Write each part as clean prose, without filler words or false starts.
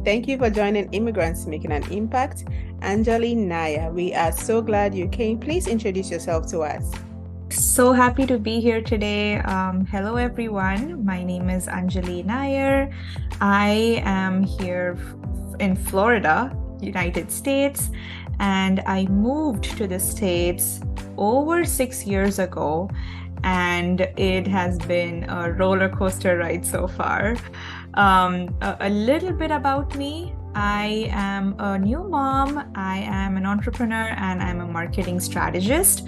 Thank you for joining Immigrants Making an Impact. Anjali Naya, we are so glad you came. Please introduce yourself to us. So happy to be here today. Hello, everyone. My name is Anjali Nair. I am here in Florida, United States, and I moved to the States over 6 years ago, and it has been a roller coaster ride so far. A little bit about me. I am a new mom, I am an entrepreneur, and I'm a marketing strategist,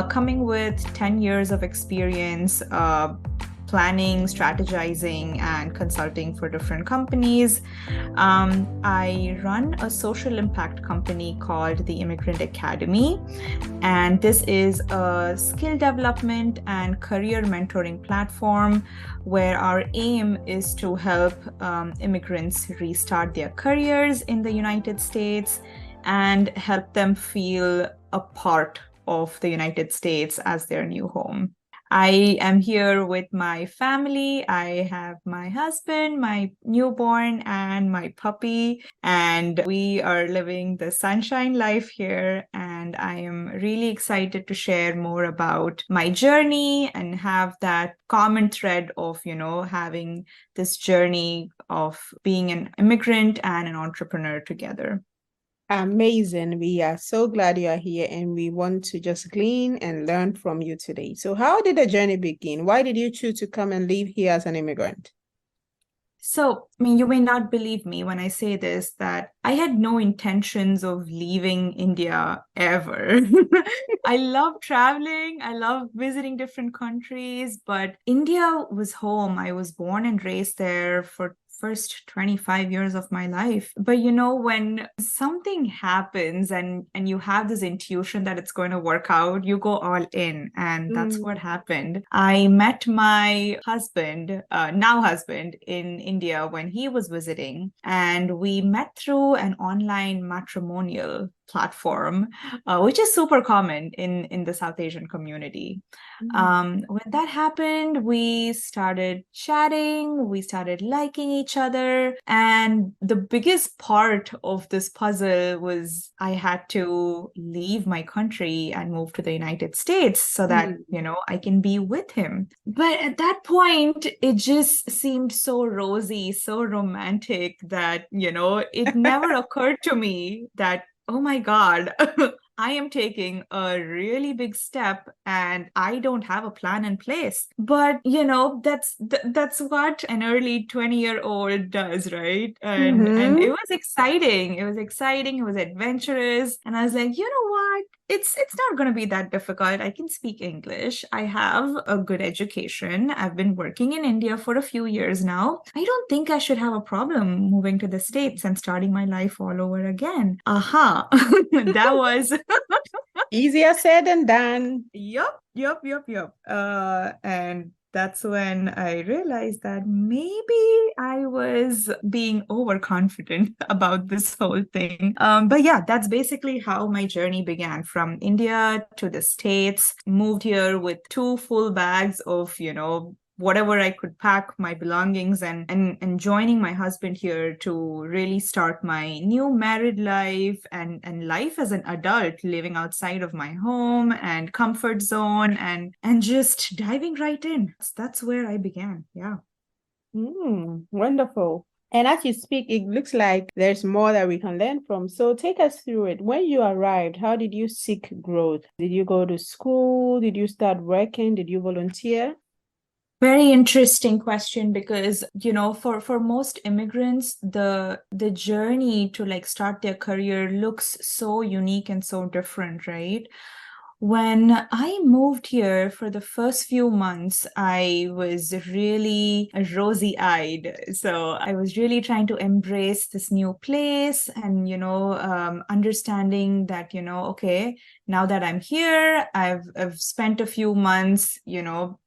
coming with 10 years of experience planning, strategizing, and consulting for different companies. I run a social impact company called the Immigrant Academy, and this is a skill development and career mentoring platform where our aim is to help immigrants restart their careers in the United States and help them feel a part of the United States as their new home. I am here with my family. I have my husband, my newborn, and my puppy, and we are living the sunshine life here. And I am really excited to share more about my journey and have that common thread of, having this journey of being an immigrant and an entrepreneur together. Amazing. We are so glad you are here and we want to just glean and learn from you today. So, how did the journey begin? Why did you choose to come and live here as an immigrant? So, you may not believe me when I say this, that I had no intentions of leaving India ever. I love traveling, I love visiting different countries, but India was home. I was born and raised there for first 25 years of my life. But when something happens and you have this intuition that it's going to work out, you go all in, and that's what happened. I met my husband, now husband, in India when he was visiting, and we met through an online matrimonial platform, which is super common in the South Asian community. When that happened, we started chatting, we started liking each other. And the biggest part of this puzzle was I had to leave my country and move to the United States so that, I can be with him. But at that point, it just seemed so rosy, so romantic that, it never occurred to me that, oh my God, I am taking a really big step and I don't have a plan in place. But that's what an early 20-year-old does, right? And Mm-hmm. it was exciting. It was exciting. It was adventurous. And I was like, you know what? It's not going to be that difficult. I can speak English. I have a good education. I've been working in India for a few years now. I don't think I should have a problem moving to the States and starting my life all over again. Aha. That was Easier said than done. Yep. And that's when I realized that maybe I was being overconfident about this whole thing. But yeah, that's basically how my journey began, from India to the States. Moved here with two full bags of, whatever I could pack, my belongings, and joining my husband here to really start my new married life and life as an adult, living outside of my home and comfort zone, and just diving right in. That's where I began. Yeah. Wonderful. And as you speak, it looks like there's more that we can learn from. So take us through it. When you arrived, how did you seek growth? Did you go to school? Did you start working? Did you volunteer? Very interesting question, because for most immigrants, the journey to like start their career looks so unique and so different, right? When I moved here for the first few months, I was really rosy-eyed. So I was really trying to embrace this new place and, understanding that, okay, now that I'm here, I've spent a few months,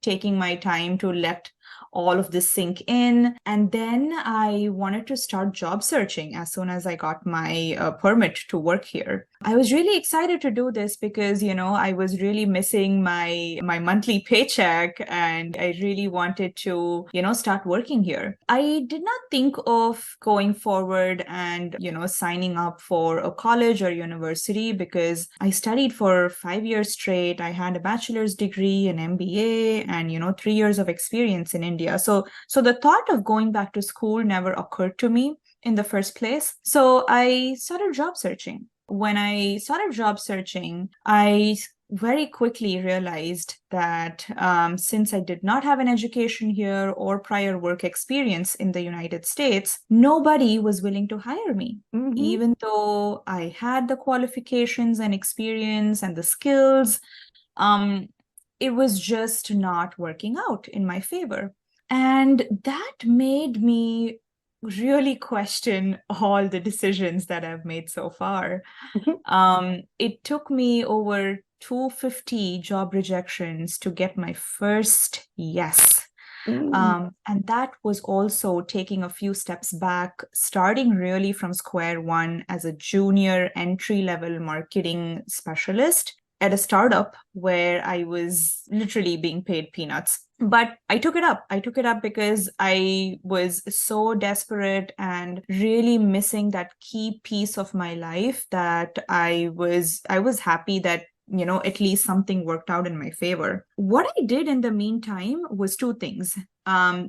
taking my time to let all of this sink in. And then I wanted to start job searching as soon as I got my permit to work here. I was really excited to do this because, I was really missing my monthly paycheck, and I really wanted to, start working here. I did not think of going forward and, signing up for a college or university because I studied for 5 years straight. I had a bachelor's degree, an MBA, and, 3 years of experience in India. So the thought of going back to school never occurred to me in the first place. So I started job searching. When I started job searching, I very quickly realized that since I did not have an education here or prior work experience in the United States, nobody was willing to hire me. Mm-hmm. Even though I had the qualifications and experience and the skills, it was just not working out in my favor. And that made me really question all the decisions that I've made so far. It took me over 250 job rejections to get my first yes. And that was also taking a few steps back, starting really from square one as a junior entry-level marketing specialist at a startup where I was literally being paid peanuts. But I took it up. I took it up because I was so desperate and really missing that key piece of my life that I was happy that at least something worked out in my favor. What I did in the meantime was two things.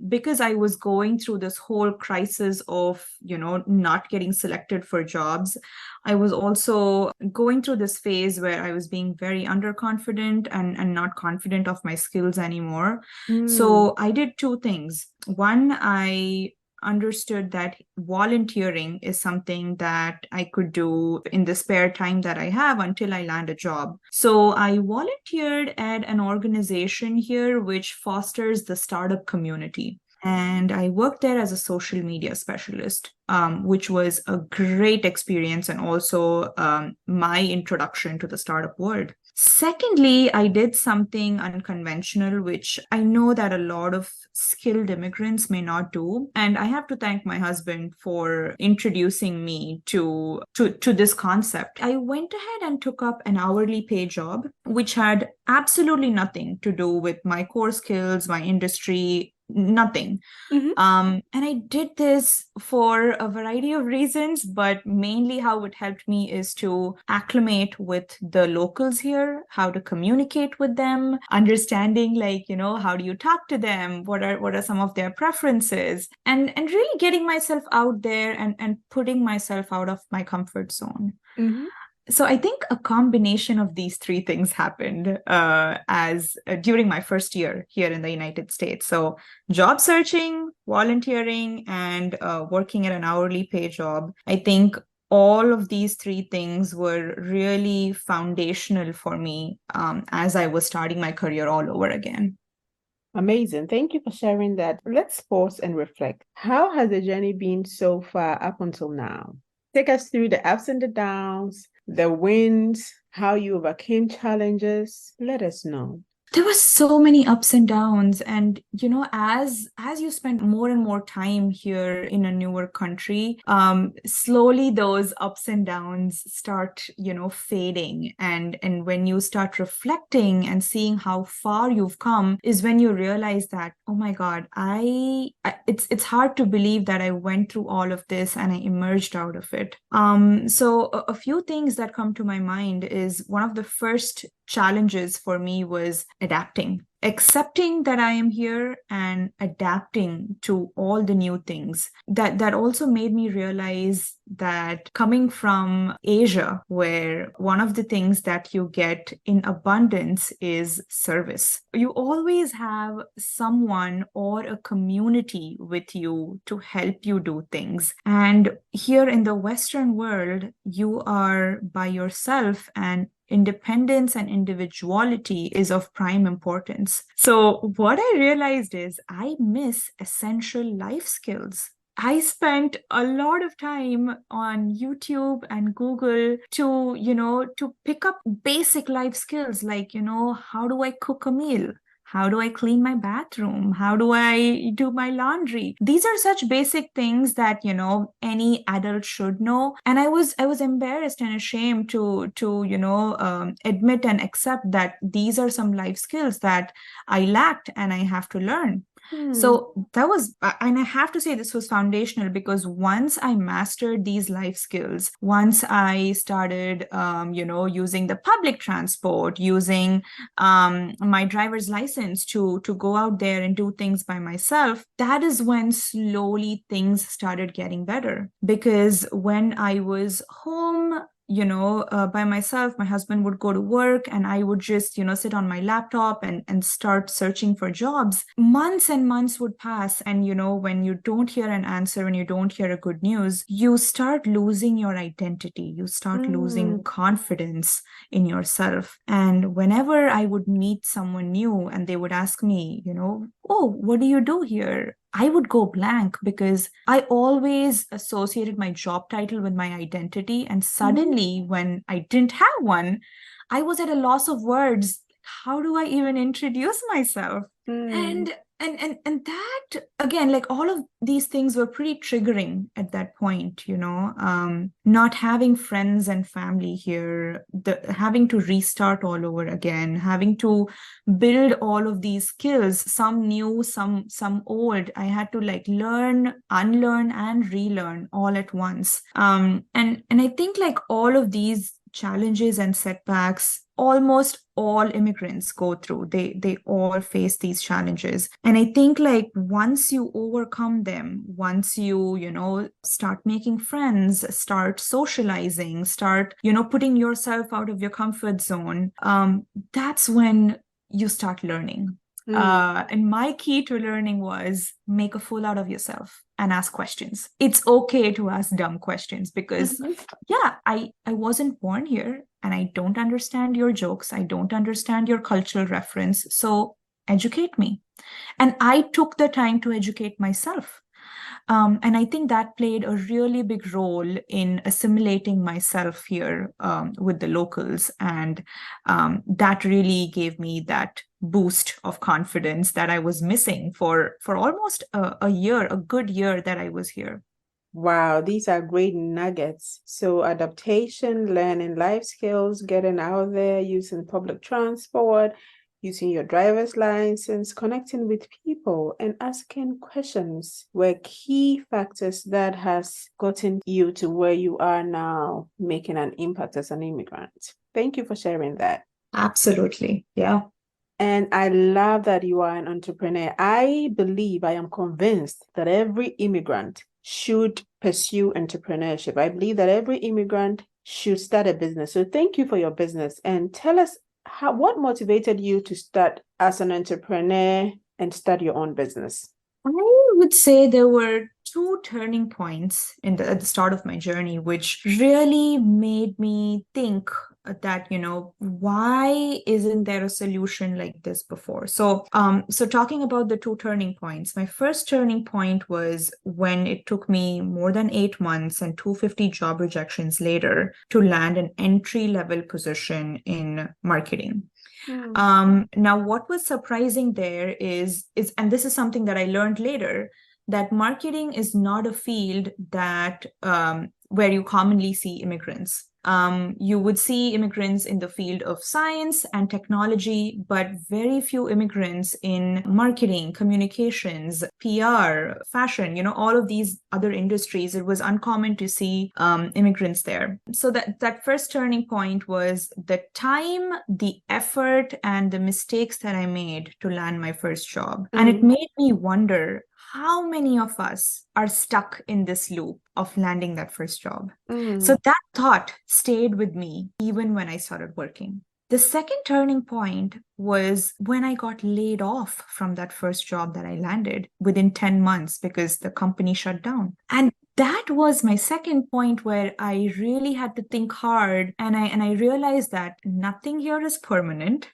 Because I was going through this whole crisis of, not getting selected for jobs, I was also going through this phase where I was being very underconfident and not confident of my skills anymore. So I did two things. One, I understood that volunteering is something that I could do in the spare time that I have until I land a job. So I volunteered at an organization here which fosters the startup community. And I worked there as a social media specialist, which was a great experience and also my introduction to the startup world. Secondly, I did something unconventional, which I know that a lot of skilled immigrants may not do. And I have to thank my husband for introducing me to this concept. I went ahead and took up an hourly pay job, which had absolutely nothing to do with my core skills, my industry, nothing. And I did this for a variety of reasons, but mainly how it helped me is to acclimate with the locals here, how to communicate with them, understanding how do you talk to them, what are some of their preferences, and really getting myself out there and putting myself out of my comfort zone. So I think a combination of these three things happened during my first year here in the United States. So job searching, volunteering, and working at an hourly pay job. I think all of these three things were really foundational for me as I was starting my career all over again. Amazing. Thank you for sharing that. Let's pause and reflect. How has the journey been so far up until now? Take us through the ups and the downs, the wins, how you overcame challenges. Let us know. There were so many ups and downs, and as you spend more and more time here in a newer country, slowly those ups and downs start fading, and when you start reflecting and seeing how far you've come is when you realize that, oh my God, it's hard to believe that I went through all of this and I emerged out of it. So a few things that come to my mind is one of the first challenges for me was adapting, accepting that I am here and adapting to all the new things. That also made me realize that coming from Asia, where one of the things that you get in abundance is service, you always have someone or a community with you to help you do things. And here in the Western world, you are by yourself, and independence and individuality is of prime importance. So what I realized is I miss essential life skills. I spent a lot of time on YouTube and Google to pick up basic life skills like, how do I cook a meal? How do I clean my bathroom? How do I do my laundry? These are such basic things that, any adult should know. And I was embarrassed and ashamed to admit and accept that these are some life skills that I lacked and I have to learn. So that was, and I have to say this was foundational, because once I mastered these life skills, once I started, using the public transport, using my driver's license to go out there and do things by myself, that is when slowly things started getting better. Because when I was home, by myself, my husband would go to work and I would just, sit on my laptop and start searching for jobs. Months and months would pass. And, when you don't hear an answer, when you don't hear a good news, you start losing your identity. You start losing confidence in yourself. And whenever I would meet someone new and they would ask me, oh, what do you do here? I would go blank, because I always associated my job title with my identity. And suddenly, when I didn't have one, I was at a loss of words. How do I even introduce myself? And that, again, like, all of these things were pretty triggering at that point, not having friends and family here, having to restart all over again, having to build all of these skills, some new, some old. I had to like learn, unlearn, and relearn all at once. And I think like all of these challenges and setbacks, almost all immigrants go through. They all face these challenges. And I think like once you overcome them, once you start making friends, start socializing, start, putting yourself out of your comfort zone, that's when you start learning. And my key to learning was make a fool out of yourself and ask questions. It's okay to ask dumb questions, because I wasn't born here and I don't understand your jokes. I don't understand your cultural reference. So educate me. And I took the time to educate myself. And I think that played a really big role in assimilating myself here with the locals. And that really gave me that boost of confidence that I was missing for almost a good year that I was here. Wow, these are great nuggets. So adaptation, learning life skills, getting out there, using public transport, using your driver's license, connecting with people, and asking questions were key factors that has gotten you to where you are now, making an impact as an immigrant. Thank you for sharing that. Absolutely. Yeah. And I love that you are an entrepreneur. I am convinced that every immigrant should pursue entrepreneurship. I believe that every immigrant should start a business. So thank you for your business. And tell us what motivated you to start as an entrepreneur and start your own business? I would say there were two turning points at the start of my journey, which really made me think that, why isn't there a solution like this before? So talking about the two turning points, my first turning point was when it took me more than 8 months and 250 job rejections later to land an entry-level position in marketing. Now, what was surprising there is, and this is something that I learned later, that marketing is not a field that where you commonly see immigrants. You would see immigrants in the field of science and technology, but very few immigrants in marketing, communications, PR, fashion, all of these other industries. It was uncommon to see immigrants there. So that first turning point was the time, the effort, and the mistakes that I made to land my first job. And it made me wonder, how many of us are stuck in this loop of landing that first job? So that thought stayed with me even when I started working. The second turning point was when I got laid off from that first job that I landed within 10 months because the company shut down. And that was my second point where I really had to think hard. And I realized that nothing here is permanent.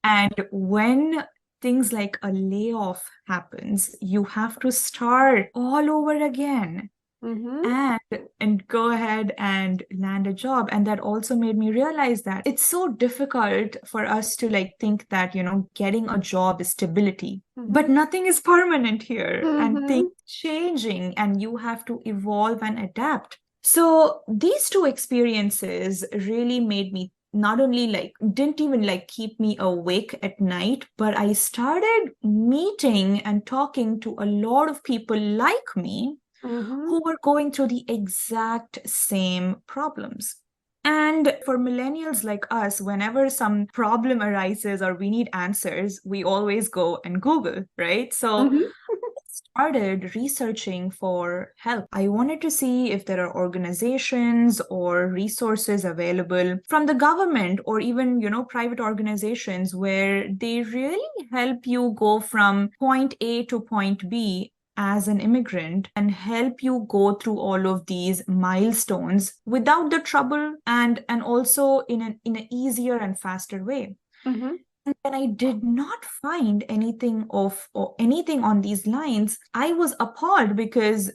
And when things like a layoff happens, you have to start all over again. Mm-hmm. and go ahead and land a job. And that also made me realize that it's so difficult for us to like think that, getting a job is stability. But Mm-hmm. nothing is permanent here, and Mm-hmm. things changing, and you have to evolve and adapt. So these two experiences really made me not only like didn't even like keep me awake at night, but I started meeting and talking to a lot of people like me Mm-hmm. who were going through the exact same problems. And for millennials like us, whenever some problem arises or we need answers, we always go and Google, right? So Mm-hmm. started researching for help. I wanted to see if there are organizations or resources available from the government or even, private organizations where they really help you go from point A to point B as an immigrant and help you go through all of these milestones without the trouble and also in an easier and faster way. Mm-hmm. And when I did not find anything or anything on these lines, I was appalled because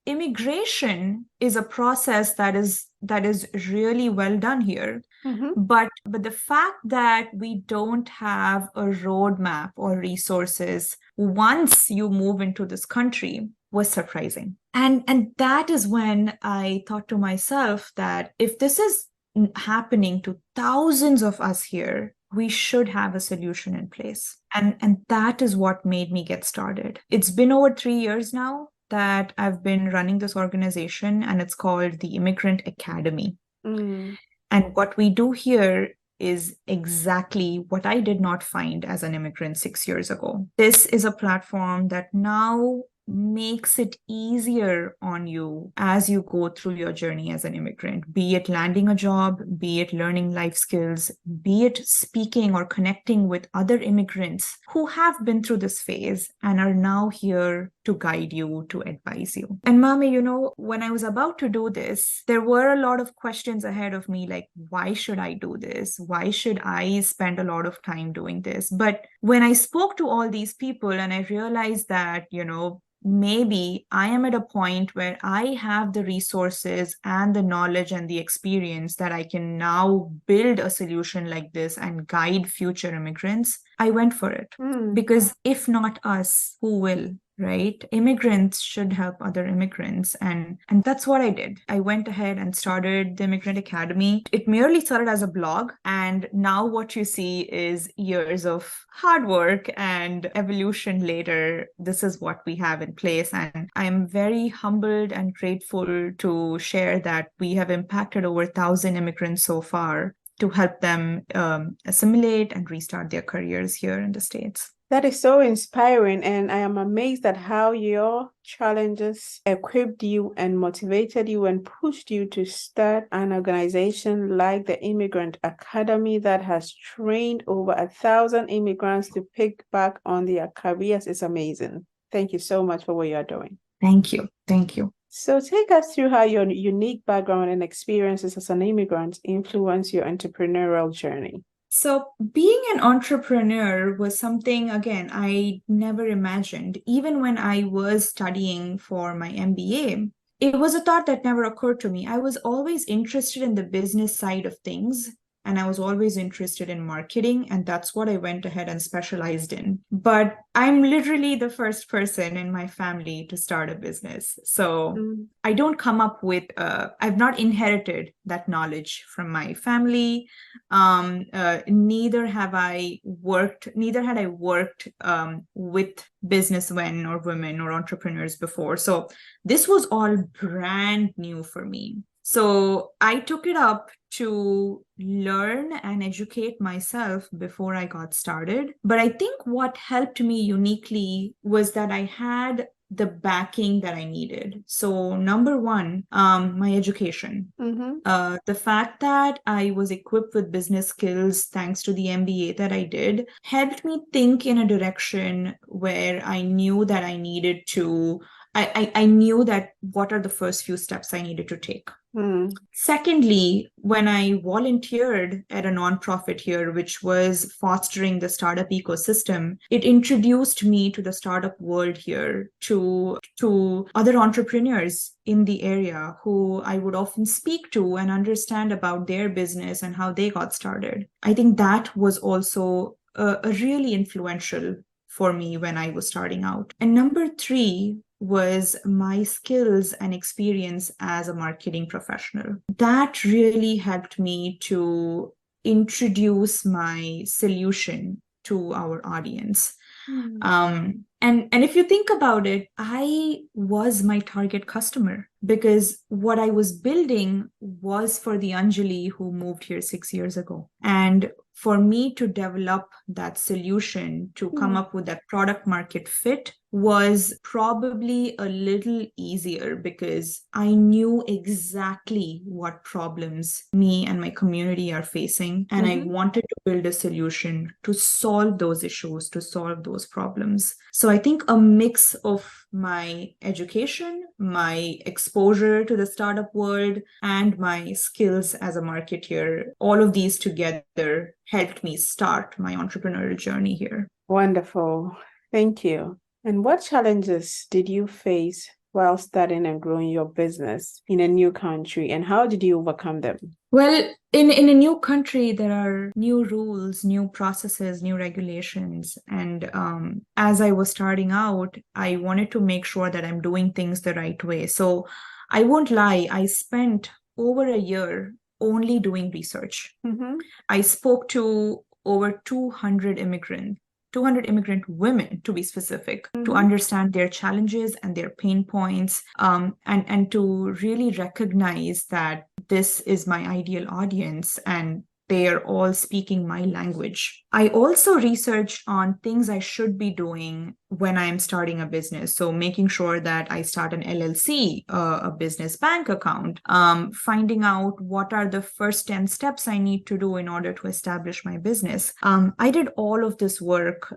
immigration is a process that is really well done here. Mm-hmm. But the fact that we don't have a roadmap or resources once you move into this country was surprising. And that is when I thought to myself that if this is happening to thousands of us here, we should have a solution in place. And that is what made me get started. It's been over 3 years now that I've been running this organization, and it's called the Immigrant Academy. Mm. And what we do here is exactly what I did not find as an immigrant 6 years ago. This is a platform that now makes it easier on you as you go through your journey as an immigrant, be it landing a job, be it learning life skills, be it speaking or connecting with other immigrants who have been through this phase and are now here to guide you, to advise you. And Mami, when I was about to do this, there were a lot of questions ahead of me, like, why should I do this? Why should I spend a lot of time doing this? But when I spoke to all these people and I realized that, maybe I am at a point where I have the resources and the knowledge and the experience that I can now build a solution like this and guide future immigrants, I went for it. Mm. Because if not us, who will? Right? Immigrants should help other immigrants. And that's what I did. I went ahead and started the Immigrant Academy. It merely started as a blog. And now what you see is years of hard work and evolution later. This is what we have in place. And I'm very humbled and grateful to share that we have impacted over 1,000 immigrants so far to help them assimilate and restart their careers here in the States. That is so inspiring, and I am amazed at how your challenges equipped you and motivated you and pushed you to start an organization like the Immigrant Academy that has trained over 1,000 immigrants to pick back on their careers. It's amazing. Thank you so much for what you are doing. Thank you. Thank you. So take us through how your unique background and experiences as an immigrant influence your entrepreneurial journey. So being an entrepreneur was something, again, I never imagined. Even when I was studying for my MBA, it was a thought that never occurred to me. I was always interested in the business side of things, and I was always interested in marketing, and that's what I went ahead and specialized in. But I'm literally the first person in my family to start a business. So I don't come up with, I've not inherited that knowledge from my family. Neither had I worked with businessmen or women or entrepreneurs before. So this was all brand new for me. So I took it up to learn and educate myself before I got started. But I think what helped me uniquely was that I had the backing that I needed. So number one, my education. Mm-hmm. The fact that I was equipped with business skills thanks to the MBA that I did helped me think in a direction where I knew that I needed to I knew that what are the first few steps I needed to take. Secondly, when I volunteered at a nonprofit here, which was fostering the startup ecosystem, it introduced me to the startup world here, to other entrepreneurs in the area who I would often speak to and understand about their business and how they got started. I think that was also a really influential for me when I was starting out. And number three was my skills and experience as a marketing professional. That really helped me to introduce my solution to our audience. And if you think about it, I was my target customer because what I was building was for the Anjali who moved here 6 years ago. And for me to develop that solution, to come up with that product market fit, was probably a little easier because I knew exactly what problems me and my community are facing. And I wanted to build a solution to solve those issues, to solve those problems. So I think a mix of my education, my exposure to the startup world, and my skills as a marketer, all of these together helped me start my entrepreneurial journey here. Wonderful. Thank you. And what challenges did you face while starting and growing your business in a new country, and how did you overcome them? Well, in a new country, there are new rules, new processes, new regulations. And as I was starting out, I wanted to make sure that I'm doing things the right way. So I won't lie, I spent over a year only doing research. I spoke to over 200 immigrant women, to be specific, to understand their challenges and their pain points, and to really recognize that this is my ideal audience and they are all speaking my language. I also researched on things I should be doing when I'm starting a business. So making sure that I start an LLC, a business bank account, finding out what are the first 10 steps I need to do in order to establish my business. I did all of this work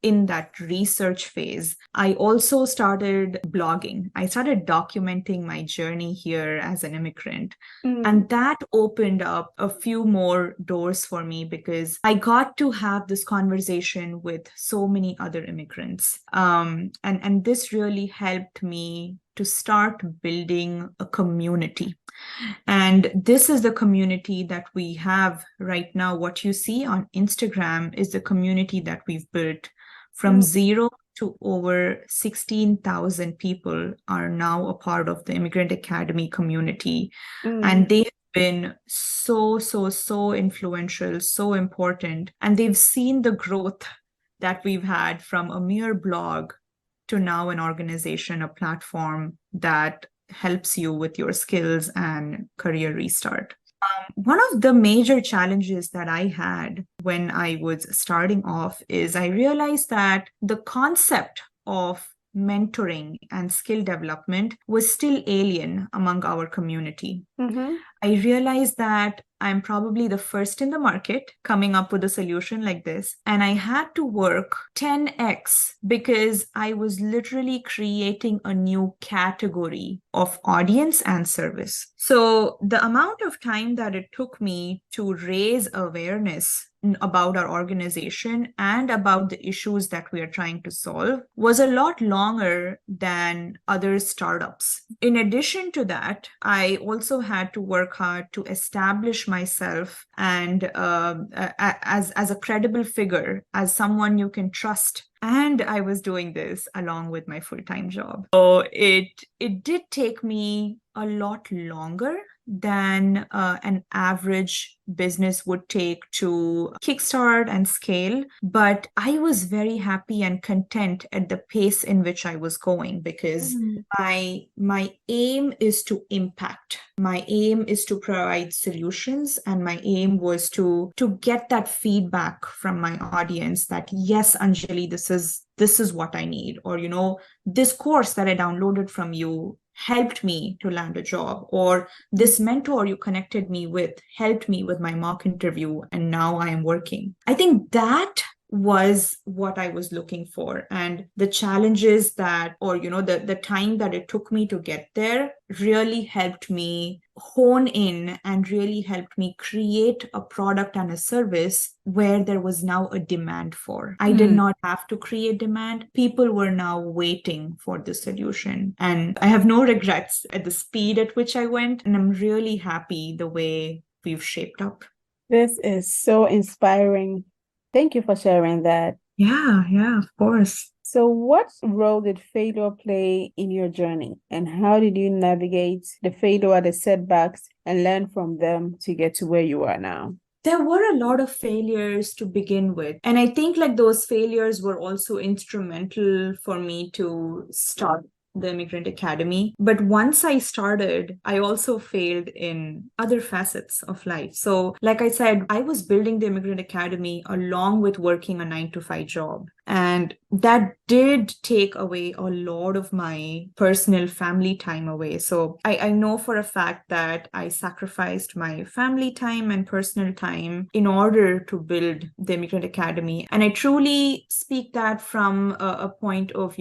in that research phase. I also started blogging. I started documenting my journey here as an immigrant. And that opened up a few more doors for me because I got to have this conversation with so many other immigrants. And this really helped me to start building a community. And this is the community that we have right now. What you see on Instagram is the community that we've built from zero to over 16,000 people are now a part of the Immigrant Academy community. And they have been so influential, so important. And they've seen the growth that we've had from a mere blog to now an organization, a platform that helps you with your skills and career restart. One of the major challenges that I had when I was starting off is I realized that the concept of mentoring and skill development was still alien among our community. I realized that I'm probably the first in the market coming up with a solution like this. And I had to work 10x because I was literally creating a new category of audience and service. So the amount of time that it took me to raise awareness about our organization and about the issues that we are trying to solve was a lot longer than other startups. In addition to that, I also had to work hard to establish myself and as a credible figure, as someone you can trust. And I was doing this along with my full-time job. So it did take me a lot longer than an average business would take to kickstart and scale. But I was very happy and content at the pace in which I was going because my aim is to impact. My aim is to provide solutions, and my aim was to get that feedback from my audience that, yes, Anjali, this is what I need. Or, this course that I downloaded from you helped me to land a job, or this mentor you connected me with helped me with my mock interview, and now I am working. I think that was what I was looking for. And the challenges that, or, the time that it took me to get there really helped me hone in and really helped me create a product and a service where there was now a demand for. I did not have to create demand. People were now waiting for the solution. And I have no regrets at the speed at which I went. And I'm really happy the way we've shaped up. This is so inspiring. Thank you for sharing that. Yeah, of course. So, what role did failure play in your journey, and how did you navigate the failure, the setbacks, and learn from them to get to where you are now? There were a lot of failures to begin with. And I think like those failures were also instrumental for me to start the Immigrant Academy. But once I started, I also failed in other facets of life. So, like I said, I was building the Immigrant Academy along with working a 9 to 5 job. And that did take away a lot of my personal family time away. So I know for a fact that I sacrificed my family time and personal time in order to build the Immigrant Academy. And I truly speak that from a point of,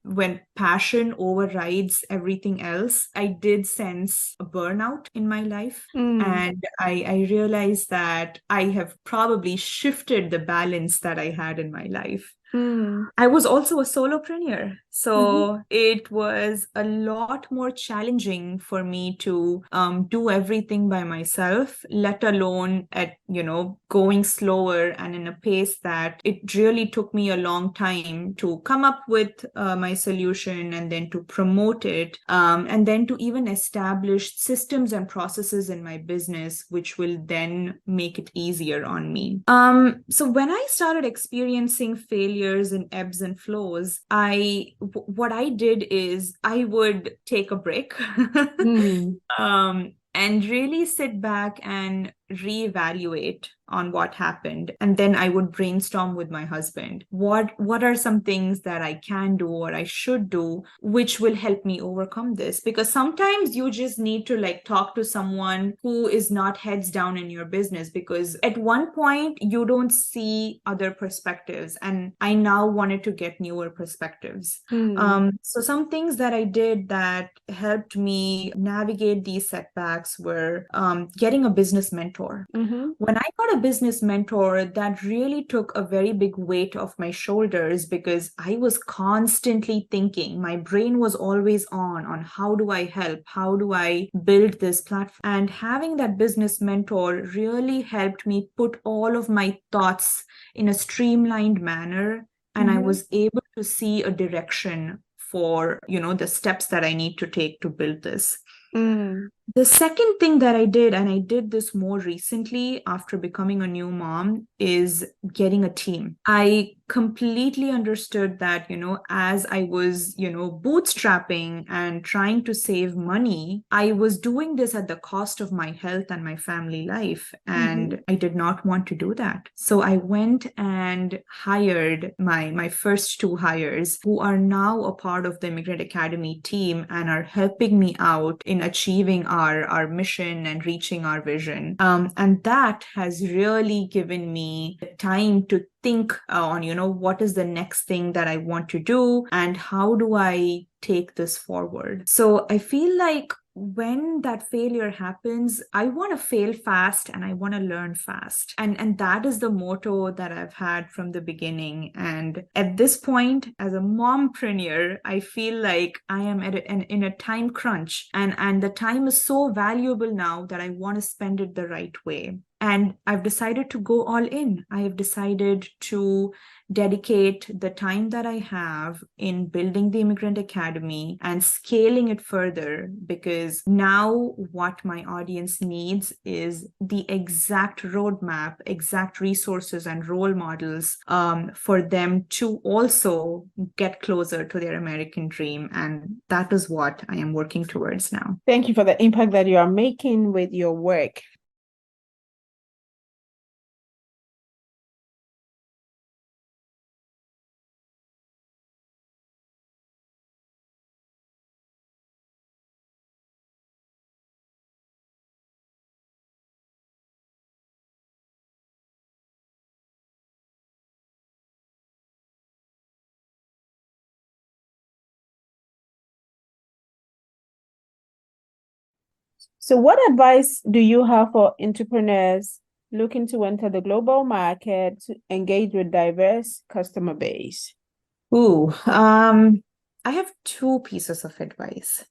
when passion overrides everything else. I did sense a burnout in my life. And I realized that I have probably shifted the balance that I had in my life. I was also a solopreneur. So it was a lot more challenging for me to do everything by myself, let alone at, going slower and in a pace that it really took me a long time to come up with my solution and then to promote it and then to even establish systems and processes in my business, which will then make it easier on me. So when I started experiencing failures and ebbs and flows, what I did is I would take a break and really sit back and reevaluate on what happened. And then I would brainstorm with my husband. What are some things that I can do or I should do, which will help me overcome this? Because sometimes you just need to like talk to someone who is not heads down in your business, because at one point you don't see other perspectives. And I now wanted to get newer perspectives. So some things that I did that helped me navigate these setbacks were getting a business mentor. When I got a business mentor, that really took a very big weight off my shoulders, because I was constantly thinking, my brain was always on how do I help? How do I build this platform? And having that business mentor really helped me put all of my thoughts in a streamlined manner. And I was able to see a direction for, the steps that I need to take to build this. The second thing that I did, and I did this more recently after becoming a new mom, is getting a team. I completely understood that, as I was, bootstrapping and trying to save money, I was doing this at the cost of my health and my family life. And I did not want to do that. So I went and hired my first 2 hires, who are now a part of the Immigrant Academy team and are helping me out in achieving our mission and reaching our vision. And that has really given me the time to think on, what is the next thing that I want to do and how do I take this forward? So I feel like when that failure happens, I want to fail fast and I want to learn fast. And that is the motto that I've had from the beginning. And at this point, as a mompreneur, I feel like I am in a time crunch, and the time is so valuable now that I want to spend it the right way. And I've decided to go all in. I have decided to dedicate the time that I have in building the Immigrant Academy and scaling it further, because now what my audience needs is the exact roadmap, exact resources and role models for them to also get closer to their American dream. And that is what I am working towards now. Thank you for the impact that you are making with your work. So, what advice do you have for entrepreneurs looking to enter the global market to engage with diverse customer base? Ooh, I have two pieces of advice.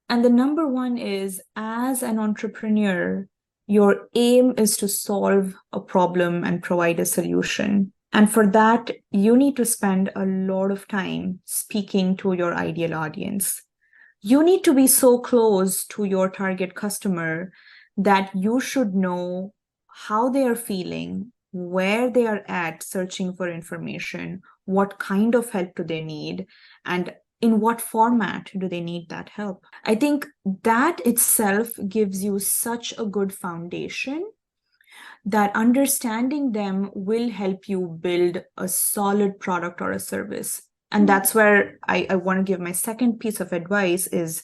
And the number one is, as an entrepreneur, your aim is to solve a problem and provide a solution. And for that, you need to spend a lot of time speaking to your ideal audience. You need to be so close to your target customer that you should know how they are feeling, where they are at searching for information, what kind of help do they need, and in what format do they need that help. I think that itself gives you such a good foundation that understanding them will help you build a solid product or a service. And that's where I want to give my second piece of advice is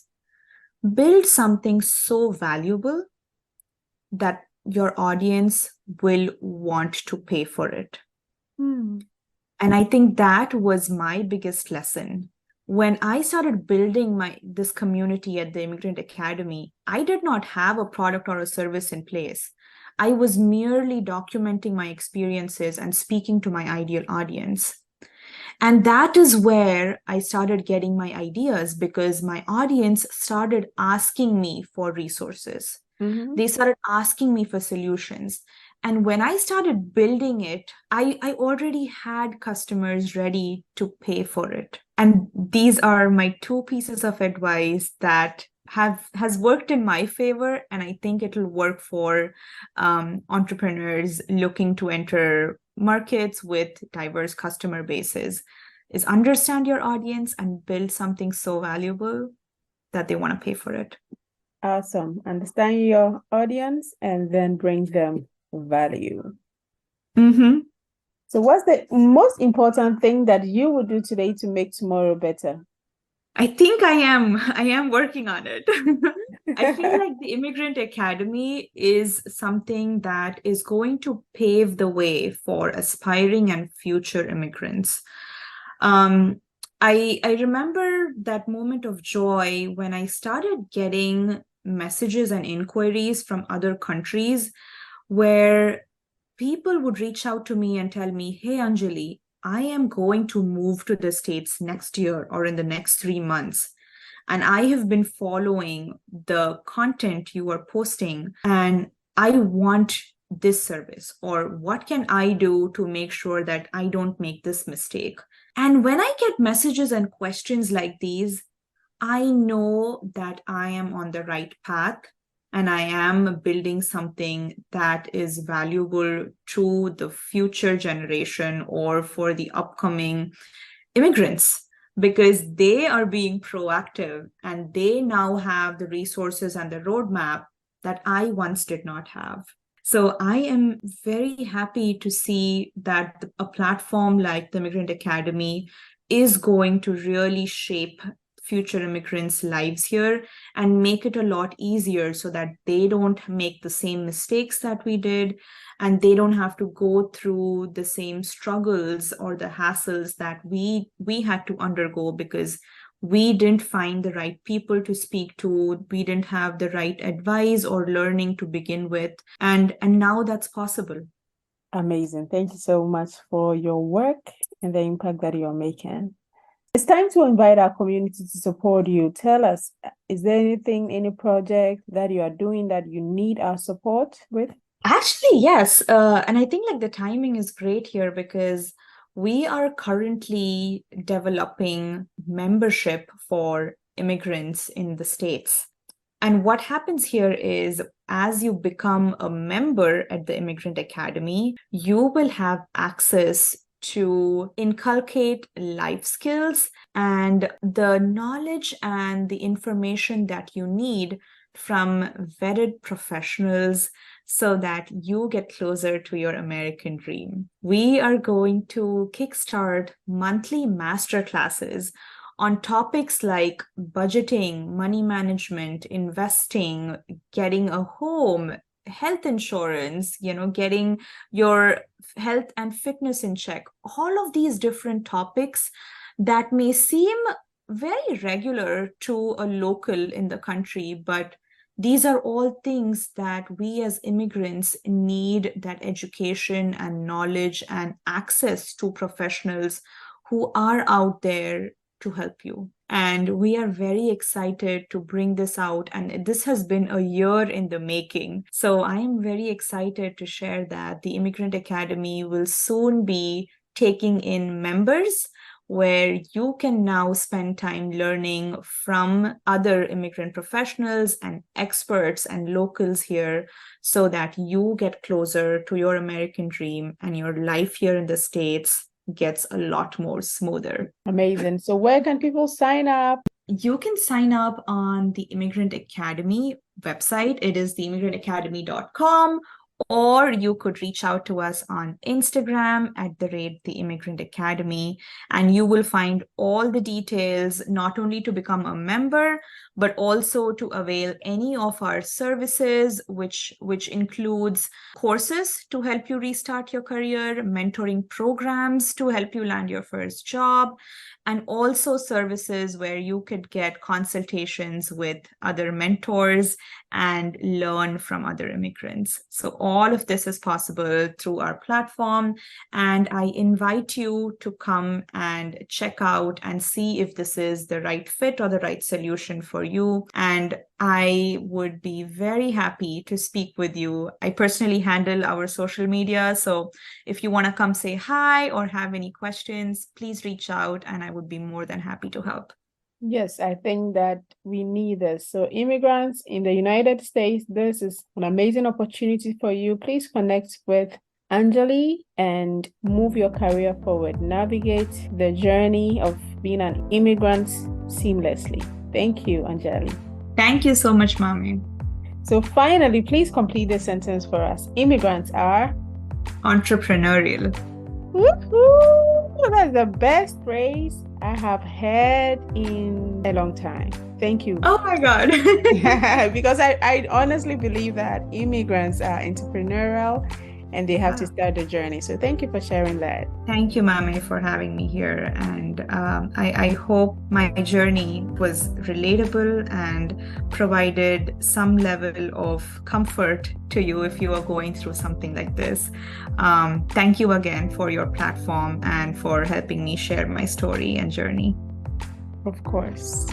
build something so valuable that your audience will want to pay for it. Mm. And I think that was my biggest lesson. When I started building this community at the Immigrant Academy, I did not have a product or a service in place. I was merely documenting my experiences and speaking to my ideal audience. And that is where I started getting my ideas because my audience started asking me for resources. Mm-hmm. They started asking me for solutions. And when I started building it, I already had customers ready to pay for it. And these are my two pieces of advice that has worked in my favor, and I think it'll work for entrepreneurs looking to enter markets with diverse customer bases. Is understand your audience and build something so valuable that they want to pay for it. Awesome. Understand your audience and then bring them value. Mm-hmm. So, what's the most important thing that you would do today to make tomorrow better? I think I am working on it. I feel like the Immigrant Academy is something that is going to pave the way for aspiring and future immigrants. Um, I remember that moment of joy when I started getting messages and inquiries from other countries where people would reach out to me and tell me, "Hey, Anjali, I am going to move to the States next year or in the next 3 months. And I have been following the content you are posting, and I want this service. Or what can I do to make sure that I don't make this mistake?" And when I get messages and questions like these, I know that I am on the right path and I am building something that is valuable to the future generation or for the upcoming immigrants because they are being proactive and they now have the resources and the roadmap that I once did not have. So I am very happy to see that a platform like the Immigrant Academy is going to really shape future immigrants' lives here and make it a lot easier so that they don't make the same mistakes that we did and they don't have to go through the same struggles or the hassles that we had to undergo because we didn't find the right people to speak to, we didn't have the right advice or learning to begin with, and now that's possible. Amazing. Thank you so much for your work and the impact that you're making. It's time to invite our community to support you. Tell us, is there anything, any project that you are doing that you need our support with? Actually, yes. And I think like the timing is great here because we are currently developing membership for immigrants in the States. And what happens here is as you become a member at the Immigrant Academy, you will have access to inculcate life skills and the knowledge and the information that you need from vetted professionals so that you get closer to your American dream. We are going to kickstart monthly masterclasses on topics like budgeting, money management, investing, getting a home, health insurance, getting your health and fitness in check, all of these different topics that may seem very regular to a local in the country, but These are all things that we as immigrants need, that education and knowledge and access to professionals who are out there to help you. And we are very excited to bring this out. And this has been a year in the making. So I am very excited to share that the Immigrant Academy will soon be taking in members, where you can now spend time learning from other immigrant professionals and experts and locals here, so that you get closer to your American dream and your life here in the States gets a lot more smoother. Amazing. So where can people sign up? You can sign up on the Immigrant Academy website. It is theimmigrantacademy.com, or you could reach out to us on Instagram at the Immigrant Academy, and you will find all the details, not only to become a member, but also to avail any of our services, which includes courses to help you restart your career, mentoring programs to help you land your first job, and also services where you could get consultations with other mentors and learn from other immigrants. So all of this is possible through our platform, and I invite you to come and check out and see if this is the right fit or the right solution for you. And I would be very happy to speak with you. I personally handle our social media, so if you want to come say hi or have any questions, please reach out and I would be more than happy to help. Yes, I think that we need this. So immigrants in the United States, this is an amazing opportunity for you. Please connect with Anjali and move your career forward. Navigate the journey of being an immigrant seamlessly. Thank you, Anjali. Thank you so much, Mami. So finally, please complete the sentence for us. Immigrants are entrepreneurial. Woo-hoo! That's the best phrase I have heard in a long time. Thank you. Oh my God. Because I honestly believe that immigrants are entrepreneurial and they have to start the journey. So thank you for sharing that. Thank you, Mami, for having me here. And I hope my journey was relatable and provided some level of comfort to you if you are going through something like this. Thank you again for your platform and for helping me share my story and journey. Of course.